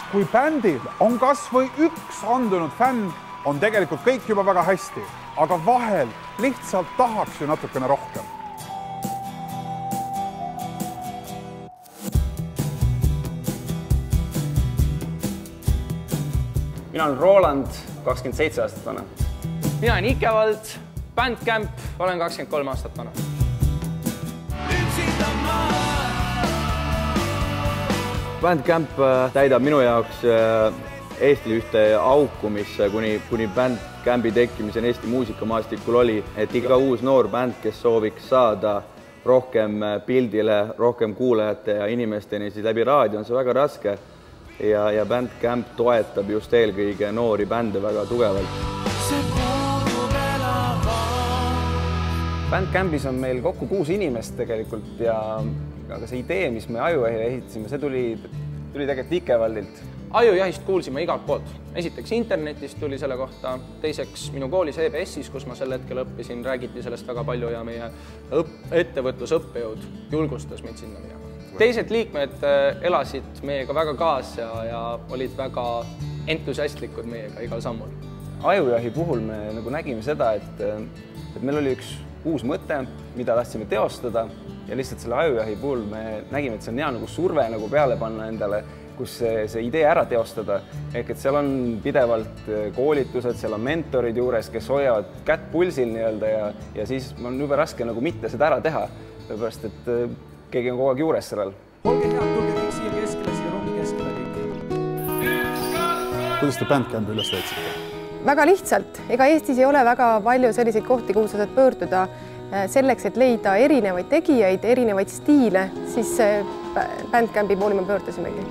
Kui bändil on kas või üks andunud fänn, on tegelikult kõik juba väga hästi, aga vahel lihtsalt tahaks ju natukene rohkem. Mina olen Roland, 27 aastat vana. Mina olen Ikevald, Bandcamp, olen 23 aastat vana. Bandcamp täidab minu jaoks Eestil ühte auku, mis kuni Bandcampi tekkimisel Eesti muusikamaastikul oli, et iga uus noor bänd, kes sooviks saada rohkem pildile, rohkem kuulajate ja inimesteni, siis läbi raadio on see väga raske ja Bandcamp toetab just eelkõige noori bände väga tugevalt. Bandcampis on meil kokku 6 inimest tegelikult aga see idee, mis me Ajujahile esitasime, see tuli tegelikult Ikevaldilt. Ajujahist kuulsime igalt poolt. Esiteks internetist tuli selle kohta, teiseks minu koolis EBS-is, kus ma sel hetkel õppisin, räägiti sellest väga palju ja meie ettevõtlusõppejõud julgustas meid sinna minema. Teised liikmed elasid meiega väga kaasa ja olid väga entusiastlikud meiega igal sammul. Ajujahi puhul me nägime seda, et meil oli üks uus mõte, mida tahtsime teostada ja lihtsalt selle Ajujahi puhul me nägime, et see on hea surve peale panna endale, kus see idee ära teostada. Ehk et seal on pidevalt koolitused, seal on mentorid juures, kes hoiavad kätt pulsil ja siis on juba raske mitte seda ära teha, sellepärast et keegi on kogu aeg juures sellel. Olge head, tulge kõik siia keskele, siia ruumi keskele kõik. Kuidas te Bandcampi üles leidsite? Väga lihtsalt. Ega Eestis ei ole väga palju selliseid kohti, kuhu sa saad pöörduda selleks, et leida erinevaid tegijaid, erinevaid stiile, siis Bandcampi pooli me pöördusimegi.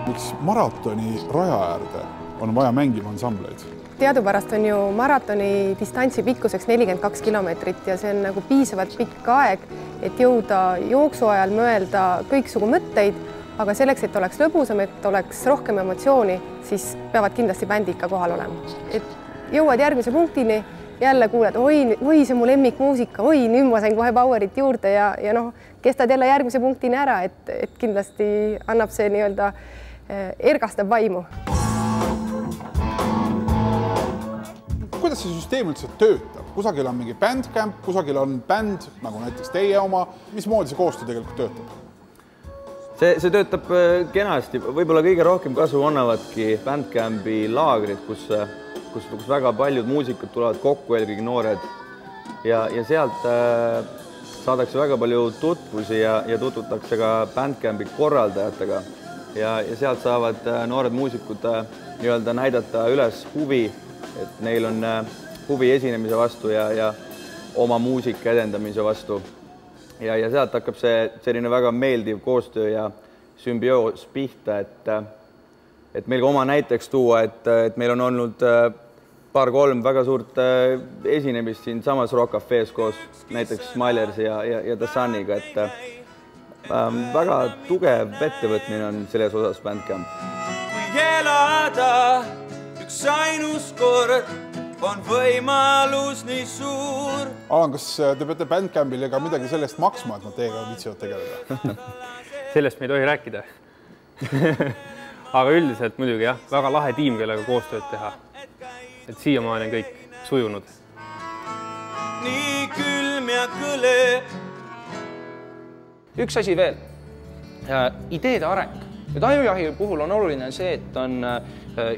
Miks maratoni raja äärde on vaja mängima ansambleid? Teadupärast on ju maratoni distantsi pikkuseks 42 kilomeetrit ja see on piisavalt pikk aeg, et jõuda jooksu ajal mõelda kõiksugu mõtteid, aga selleks, et oleks lõbusam, et oleks rohkem emotsiooni, siis peavad kindlasti bändi ikka kohal olema. Et jõuad järgmise punktini, jälle kuuled, oi, see mu lemmikmuusika, oi, nüüd ma sain kohe powerit juurde ja kestad jälle järgmise punktini ära, et kindlasti annab see ergastab vaimu. Kuidas see süsteem üldse töötab? Kusagil on mingi Bandcamp, kusagil on bänd, nagu näiteks teie oma. Mismoodi see koostöö tegelikult töötab? See töötab kenasti. Võib-olla kõige rohkem kasu annavadki Bandcampi laagrid, kus väga paljud muusikud tulevad kokku, eelkõige noored. Ja sealt saadakse väga palju tutvusi ja tutvutakse ka Bandcampi korraldajatega. Ja sealt saavad noored muusikud näidata üles huvi, et neil on huvi esinemise vastu ja oma muusika edendamise vastu. Ja sealt hakkab see selline väga meeldiv koostöö ja sümbioos pihta, et meil ka oma näiteks tuua, et meil on olnud paar-kolm väga suurt esinemist siin samas Rock Cafe's koos näiteks Smilers ja The Suniga, et väga tugev ettevõtmine on selles osas Bandcamp. Kui elada üks ainus kord on võimalus nii suur. Alan, kas te peate Bandcampil ega midagi sellest maksma, et nad teiega viitsivad tegeleda? Sellest me ei tohi rääkida. Aga üldiselt muidugi jah, väga lahe tiim, kellega koostööd teha. Et siiamaani on kõik sujunud. Nii külm ja kõle. Üks asi veel. Ideede areng. Nüüd Ajujahi puhul on oluline see, et on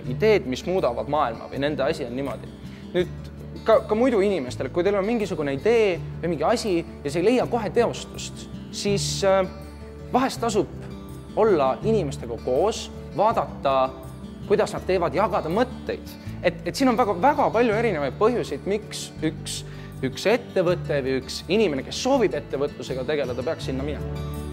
ideed, mis muudavad maailma või nende asi on niimoodi. Nüüd ka muidu inimestele, kui teil on mingisugune idee või mingi asi ja see ei leia kohe teostust, siis vahest tasub olla inimestega koos, vaadata, kuidas nad teevad, jagada mõtteid. Et siin on väga palju erinevaid põhjuseid, miks üks ettevõte või üks inimene, kes soovib ettevõtlusega tegeleda, peaks sinna minema.